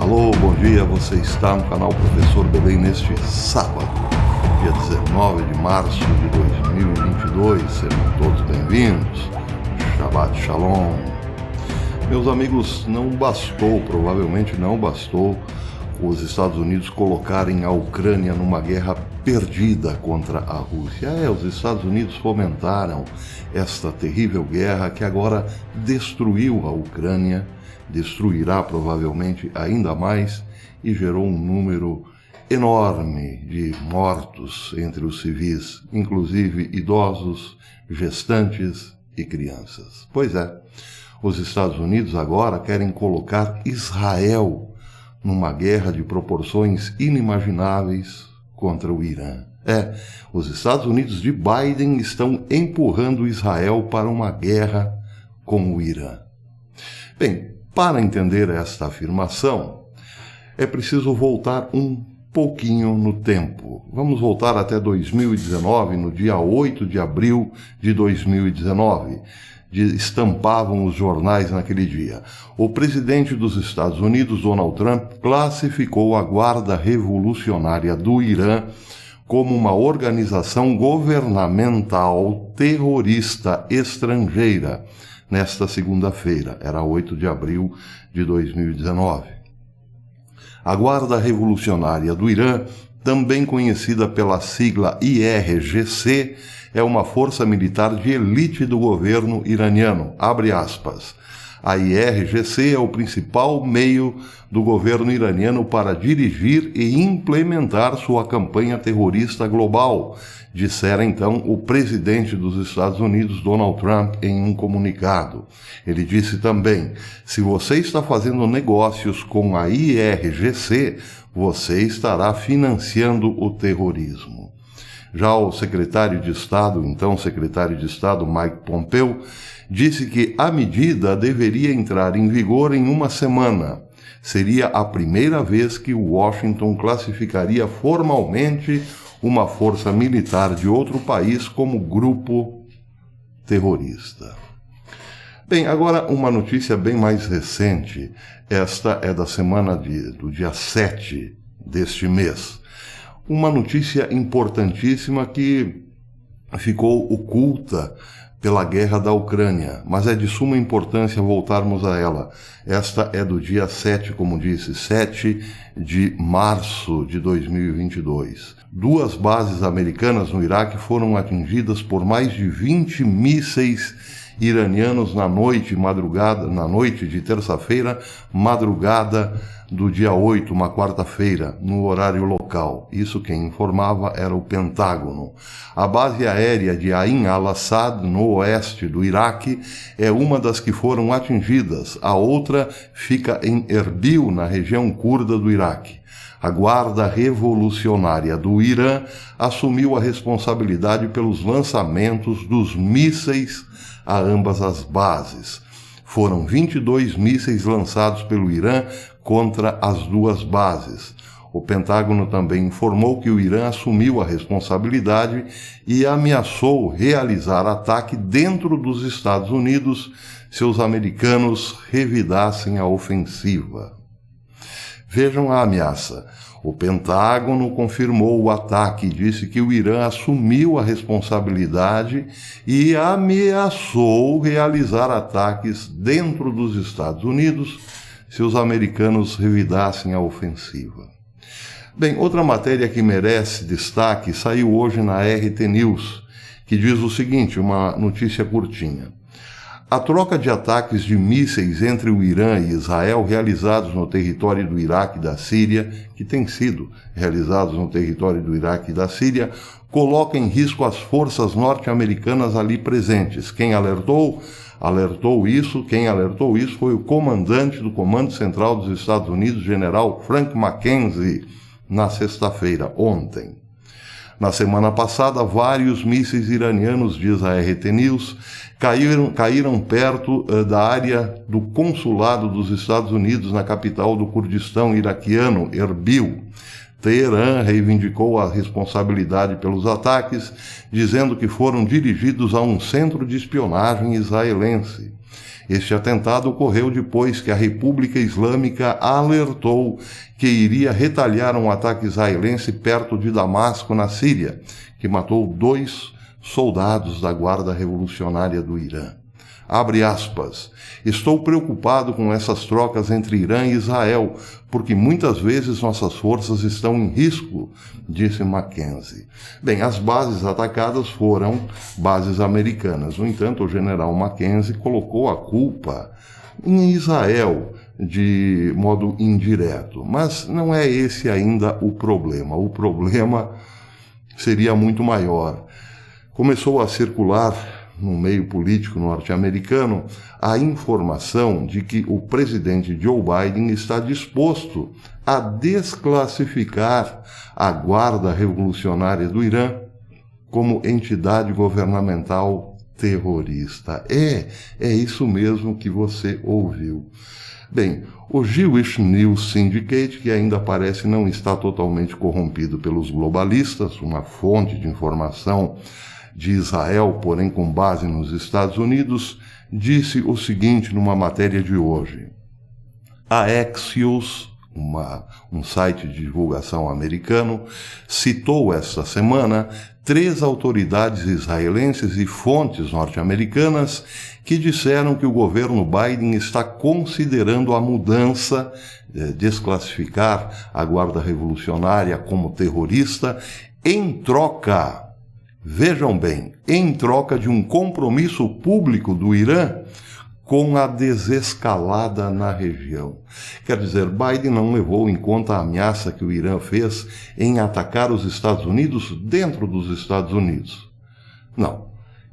Alô, bom dia, você está no canal Professor Belém neste sábado, dia 19 de março de 2022, sejam todos bem-vindos, Shabbat Shalom. Meus amigos, provavelmente não bastou os Estados Unidos colocarem a Ucrânia numa guerra perdida contra a Rússia. Os Estados Unidos fomentaram esta terrível guerra que agora destruiu a Ucrânia, destruirá provavelmente ainda mais e gerou um número enorme de mortos entre os civis, inclusive idosos, gestantes e crianças. Pois é, os Estados Unidos agora querem colocar Israel numa guerra de proporções inimagináveis contra o Irã. Os Estados Unidos de Biden estão empurrando Israel para uma guerra com o Irã. Bem, para entender esta afirmação, é preciso voltar um pouquinho no tempo. Vamos voltar até 2019, no dia 8 de abril de 2019. Estampavam os jornais naquele dia. O presidente dos Estados Unidos, Donald Trump, classificou a Guarda Revolucionária do Irã como uma organização governamental terrorista estrangeira. Nesta segunda-feira, era 8 de abril de 2019. A Guarda Revolucionária do Irã, também conhecida pela sigla IRGC, é uma força militar de elite do governo iraniano. Abre aspas. A IRGC é o principal meio do governo iraniano para dirigir e implementar sua campanha terrorista global, dissera então o presidente dos Estados Unidos, Donald Trump, em um comunicado. Ele disse também: se você está fazendo negócios com a IRGC, você estará financiando o terrorismo. Já o secretário de Estado, então secretário de Estado Mike Pompeo, disse que a medida deveria entrar em vigor em uma semana. Seria a primeira vez que Washington classificaria formalmente uma força militar de outro país como grupo terrorista. Bem, agora uma notícia bem mais recente. Esta é da semana do dia 7 deste mês. Uma notícia importantíssima que ficou oculta pela guerra da Ucrânia, mas é de suma importância voltarmos a ela. Esta é do dia 7, como disse, 7 de março de 2022. 2 bases americanas no Iraque foram atingidas por mais de 20 mísseis iranianos na noite de terça-feira, madrugada do dia 8, uma quarta-feira, no horário local. Isso quem informava era o Pentágono. A base aérea de Ain al-Assad, no oeste do Iraque, é uma das que foram atingidas. A outra fica em Erbil, na região curda do Iraque. A Guarda Revolucionária do Irã assumiu a responsabilidade pelos lançamentos dos mísseis a ambas as bases. Foram 22 mísseis lançados pelo Irã contra as 2 bases. O Pentágono também informou que o Irã assumiu a responsabilidade e ameaçou realizar ataque dentro dos Estados Unidos se os americanos revidassem a ofensiva. Vejam a ameaça. O Pentágono confirmou o ataque e disse que o Irã assumiu a responsabilidade e ameaçou realizar ataques dentro dos Estados Unidos se os americanos revidassem a ofensiva. Bem, outra matéria que merece destaque saiu hoje na RT News, que diz o seguinte, uma notícia curtinha. A troca de ataques de mísseis entre o Irã e Israel realizados no território do Iraque e da Síria, que têm sido realizados no território do Iraque e da Síria, coloca em risco as forças norte-americanas ali presentes. Quem alertou isso foi o comandante do Comando Central dos Estados Unidos, general Frank McKenzie, na sexta-feira, ontem. Na semana passada, vários mísseis iranianos, diz a RT News, caíram perto da área do consulado dos Estados Unidos na capital do Kurdistão iraquiano, Erbil. Teherã reivindicou a responsabilidade pelos ataques, dizendo que foram dirigidos a um centro de espionagem israelense. Este atentado ocorreu depois que a República Islâmica alertou que iria retaliar um ataque israelense perto de Damasco, na Síria, que matou 2 soldados da Guarda Revolucionária do Irã. Abre aspas. Estou preocupado com essas trocas entre Irã e Israel, porque muitas vezes nossas forças estão em risco, disse Mackenzie. Bem, as bases atacadas foram bases americanas. No entanto, o general Mackenzie colocou a culpa em Israel de modo indireto. Mas não é esse ainda o problema. O problema seria muito maior. Começou a circular no meio político norte-americano a informação de que o presidente Joe Biden está disposto a desclassificar a Guarda Revolucionária do Irã como entidade governamental terrorista. É isso mesmo que você ouviu. Bem, o Jewish News Syndicate, que ainda parece não estar totalmente corrompido pelos globalistas, uma fonte de informação de Israel, porém com base nos Estados Unidos, disse o seguinte numa matéria de hoje. A Axios, um site de divulgação americano, citou esta semana 3 autoridades israelenses e fontes norte-americanas que disseram que o governo Biden está considerando a mudança, desclassificar a Guarda Revolucionária como terrorista, em troca, vejam bem, em troca de um compromisso público do Irã com a desescalada na região. Quer dizer, Biden não levou em conta a ameaça que o Irã fez em atacar os Estados Unidos dentro dos Estados Unidos. Não,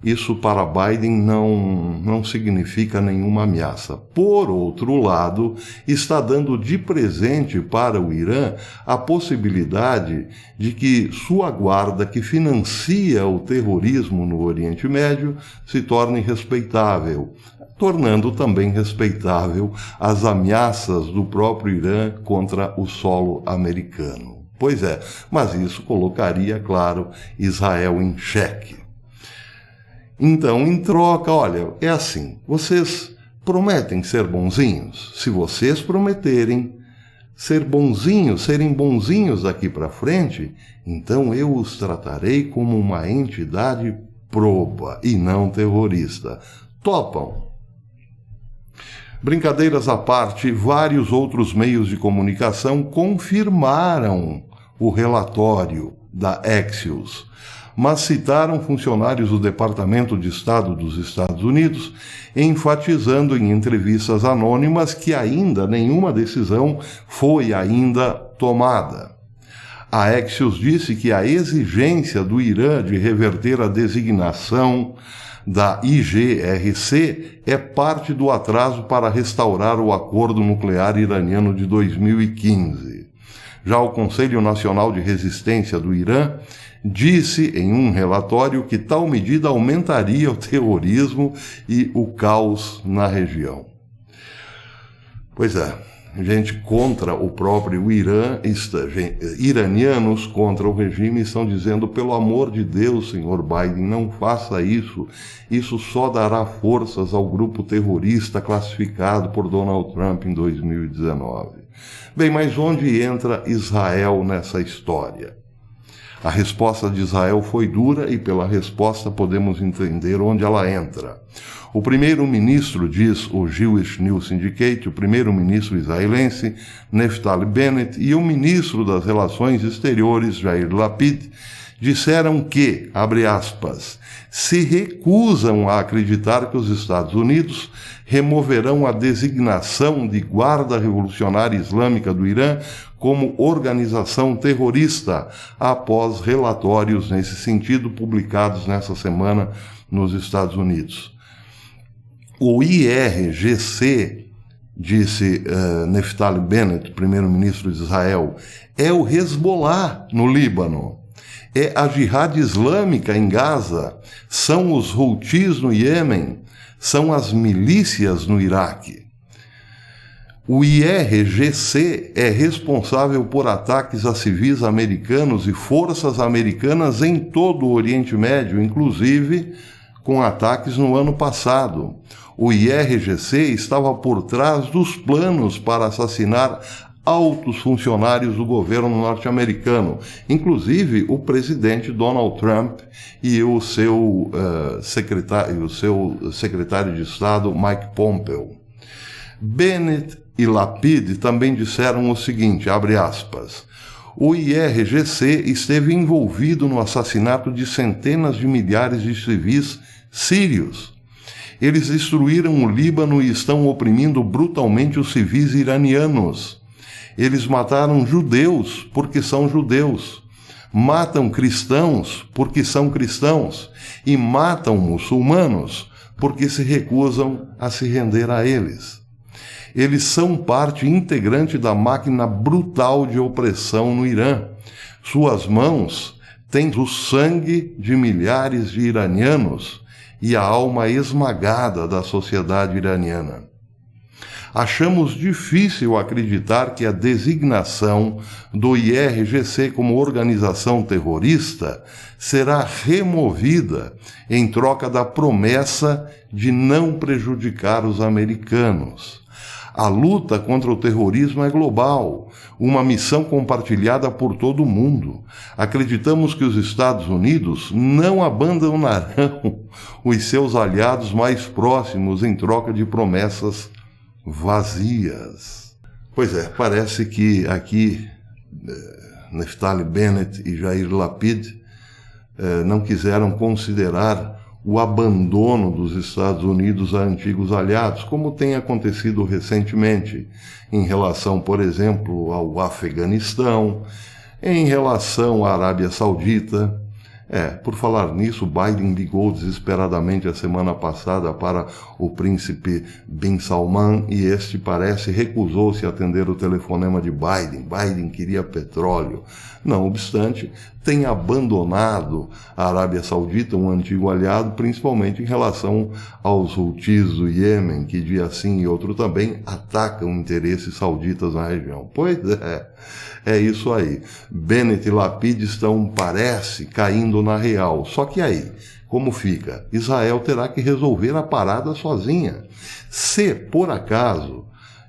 isso para Biden não significa nenhuma ameaça. Por outro lado, está dando de presente para o Irã a possibilidade de que sua guarda, que financia o terrorismo no Oriente Médio, se torne respeitável, tornando também respeitável as ameaças do próprio Irã contra o solo americano. Pois é, mas isso colocaria, claro, Israel em xeque. Então, em troca, olha, é assim, vocês prometem ser bonzinhos? Se vocês prometerem serem bonzinhos daqui para frente, então eu os tratarei como uma entidade proba e não terrorista. Topam? Brincadeiras à parte, vários outros meios de comunicação confirmaram o relatório da Axios, mas citaram funcionários do Departamento de Estado dos Estados Unidos, enfatizando em entrevistas anônimas que ainda nenhuma decisão foi ainda tomada. A Axios disse que a exigência do Irã de reverter a designação da IGRC é parte do atraso para restaurar o acordo nuclear iraniano de 2015. Já o Conselho Nacional de Resistência do Irã disse em um relatório que tal medida aumentaria o terrorismo e o caos na região. Pois é, gente contra o próprio Irã, iranianos contra o regime estão dizendo, pelo amor de Deus, senhor Biden, não faça isso. Isso só dará forças ao grupo terrorista classificado por Donald Trump em 2019. Bem, mas onde entra Israel nessa história? A resposta de Israel foi dura e pela resposta podemos entender onde ela entra. O primeiro-ministro, diz o Jewish News Syndicate, o primeiro-ministro israelense, Naftali Bennett, e o ministro das Relações Exteriores, Yair Lapid, disseram que, abre aspas, se recusam a acreditar que os Estados Unidos removerão a designação de Guarda Revolucionária Islâmica do Irã como organização terrorista, após relatórios nesse sentido publicados nessa semana nos Estados Unidos. O IRGC, disse Naftali Bennett, primeiro-ministro de Israel, é o Hezbollah no Líbano, é a Jihad Islâmica em Gaza, são os Houthis no Iêmen, são as milícias no Iraque. O IRGC é responsável por ataques a civis americanos e forças americanas em todo o Oriente Médio, inclusive com ataques no ano passado. O IRGC estava por trás dos planos para assassinar altos funcionários do governo norte-americano, inclusive o presidente Donald Trump e o seu secretário de Estado Mike Pompeo. Bennett e Lapid também disseram o seguinte, abre aspas, o IRGC esteve envolvido no assassinato de centenas de milhares de civis sírios. Eles destruíram o Líbano e estão oprimindo brutalmente os civis iranianos. Eles mataram judeus porque são judeus, matam cristãos porque são cristãos e matam muçulmanos porque se recusam a se render a eles. Eles são parte integrante da máquina brutal de opressão no Irã. Suas mãos têm o sangue de milhares de iranianos e a alma esmagada da sociedade iraniana. Achamos difícil acreditar que a designação do IRGC como organização terrorista será removida em troca da promessa de não prejudicar os americanos. A luta contra o terrorismo é global, uma missão compartilhada por todo o mundo. Acreditamos que os Estados Unidos não abandonarão os seus aliados mais próximos em troca de promessas vazias. Pois é, parece que aqui Naftali Bennett e Yair Lapid não quiseram considerar o abandono dos Estados Unidos a antigos aliados, como tem acontecido recentemente, em relação, por exemplo, ao Afeganistão, em relação à Arábia Saudita. Por falar nisso, Biden ligou desesperadamente a semana passada para o príncipe Bin Salman e este parece recusou-se a atender o telefonema de Biden. Biden queria petróleo. Não obstante, tem abandonado a Arábia Saudita, um antigo aliado, principalmente em relação aos Houthis do Iêmen, que dia sim e outro também atacam interesses sauditas na região. Pois é isso aí. Bennett e Lapid estão, parece, caindo na real. Só que aí, como fica? Israel terá que resolver a parada sozinha. Se, por acaso,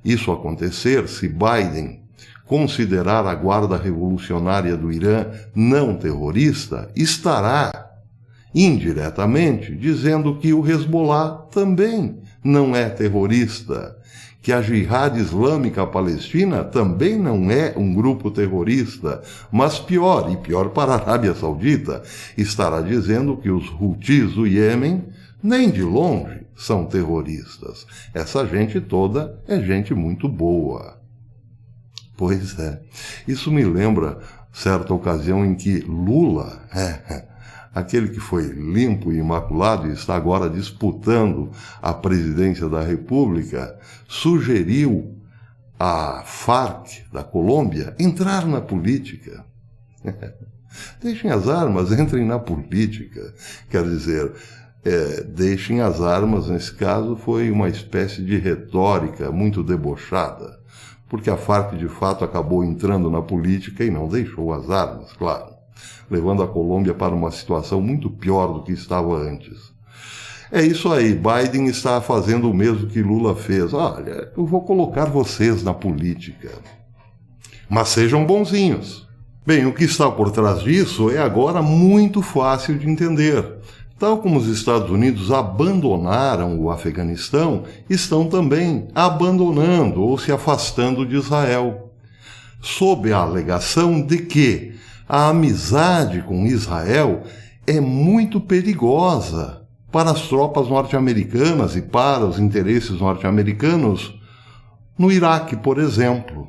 isso acontecer, se Biden considerar a Guarda Revolucionária do Irã não terrorista, estará, indiretamente, dizendo que o Hezbollah também não é terrorista, que a Jihad Islâmica Palestina também não é um grupo terrorista, mas pior, e pior para a Arábia Saudita, estará dizendo que os Houthis do Iêmen nem de longe são terroristas. Essa gente toda é gente muito boa. Pois é, isso me lembra certa ocasião em que Lula, aquele que foi limpo e imaculado e está agora disputando a presidência da República, sugeriu à Farc da Colômbia entrar na política. Deixem as armas, entrem na política. Quer dizer, deixem as armas, nesse caso, foi uma espécie de retórica muito debochada, porque a Farc de fato acabou entrando na política e não deixou as armas, claro, levando a Colômbia para uma situação muito pior do que estava antes. É isso aí, Biden está fazendo o mesmo que Lula fez. Olha, eu vou colocar vocês na política, mas sejam bonzinhos. Bem, o que está por trás disso é agora muito fácil de entender. Tal como os Estados Unidos abandonaram o Afeganistão, estão também abandonando ou se afastando de Israel, sob a alegação de que a amizade com Israel é muito perigosa para as tropas norte-americanas e para os interesses norte-americanos no Iraque, por exemplo.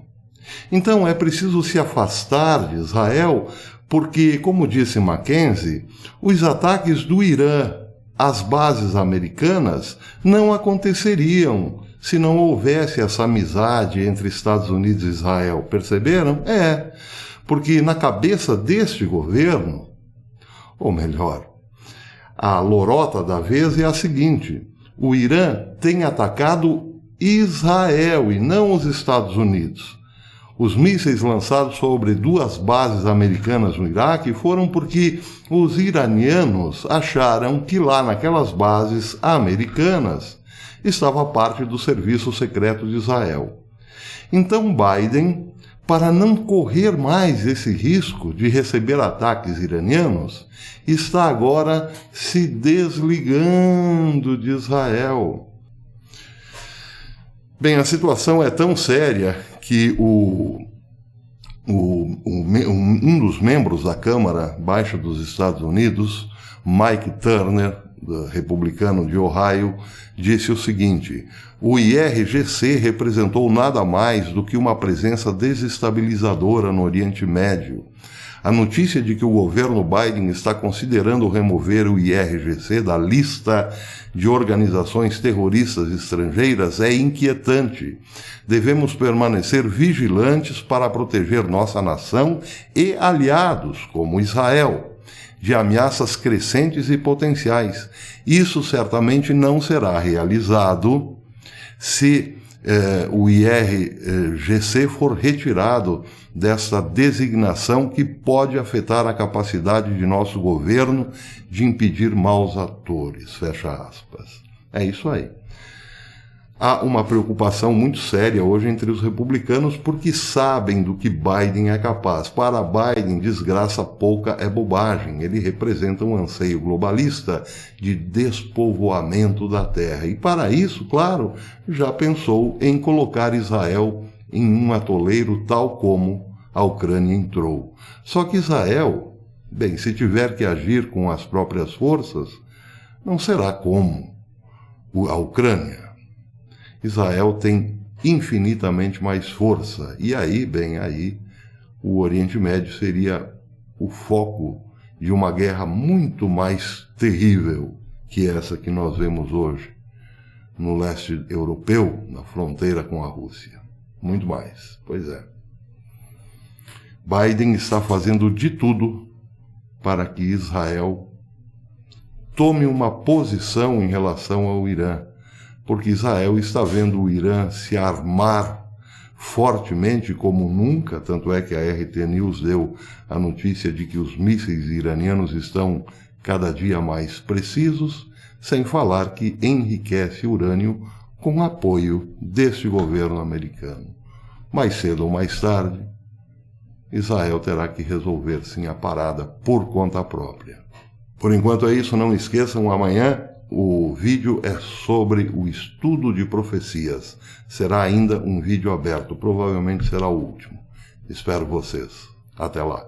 Então é preciso se afastar de Israel porque, como disse Mackenzie, os ataques do Irã às bases americanas não aconteceriam se não houvesse essa amizade entre Estados Unidos e Israel. Perceberam? Porque na cabeça deste governo, ou melhor, a lorota da vez é a seguinte: o Irã tem atacado Israel e não os Estados Unidos. Os mísseis lançados sobre 2 bases americanas no Iraque foram porque os iranianos acharam que lá naquelas bases americanas estava parte do serviço secreto de Israel. Então Biden, para não correr mais esse risco de receber ataques iranianos, está agora se desligando de Israel. Bem, a situação é tão séria que um dos membros da Câmara Baixa dos Estados Unidos, Mike Turner, republicano de Ohio, disse o seguinte: o IRGC representou nada mais do que uma presença desestabilizadora no Oriente Médio. A notícia de que o governo Biden está considerando remover o IRGC da lista de organizações terroristas estrangeiras é inquietante. Devemos permanecer vigilantes para proteger nossa nação e aliados, como Israel, de ameaças crescentes e potenciais. Isso certamente não será realizado se o IRGC for retirado dessa designação que pode afetar a capacidade de nosso governo de impedir maus atores, fecha aspas. É isso aí. Há uma preocupação muito séria hoje entre os republicanos porque sabem do que Biden é capaz. Para Biden, desgraça pouca é bobagem. Ele representa um anseio globalista de despovoamento da terra. E para isso, claro, já pensou em colocar Israel em um atoleiro tal como a Ucrânia entrou. Só que Israel, bem, se tiver que agir com as próprias forças, não será como a Ucrânia. Israel tem infinitamente mais força. E aí, bem, aí o Oriente Médio seria o foco de uma guerra muito mais terrível que essa que nós vemos hoje no leste europeu, na fronteira com a Rússia. Muito mais. Pois é. Biden está fazendo de tudo para que Israel tome uma posição em relação ao Irã, porque Israel está vendo o Irã se armar fortemente como nunca, tanto é que a RT News deu a notícia de que os mísseis iranianos estão cada dia mais precisos, sem falar que enriquece urânio com apoio deste governo americano. Mais cedo ou mais tarde, Israel terá que resolver sim a parada por conta própria. Por enquanto é isso, não esqueçam, amanhã o vídeo é sobre o estudo de profecias. Será ainda um vídeo aberto, provavelmente será o último. Espero vocês. Até lá.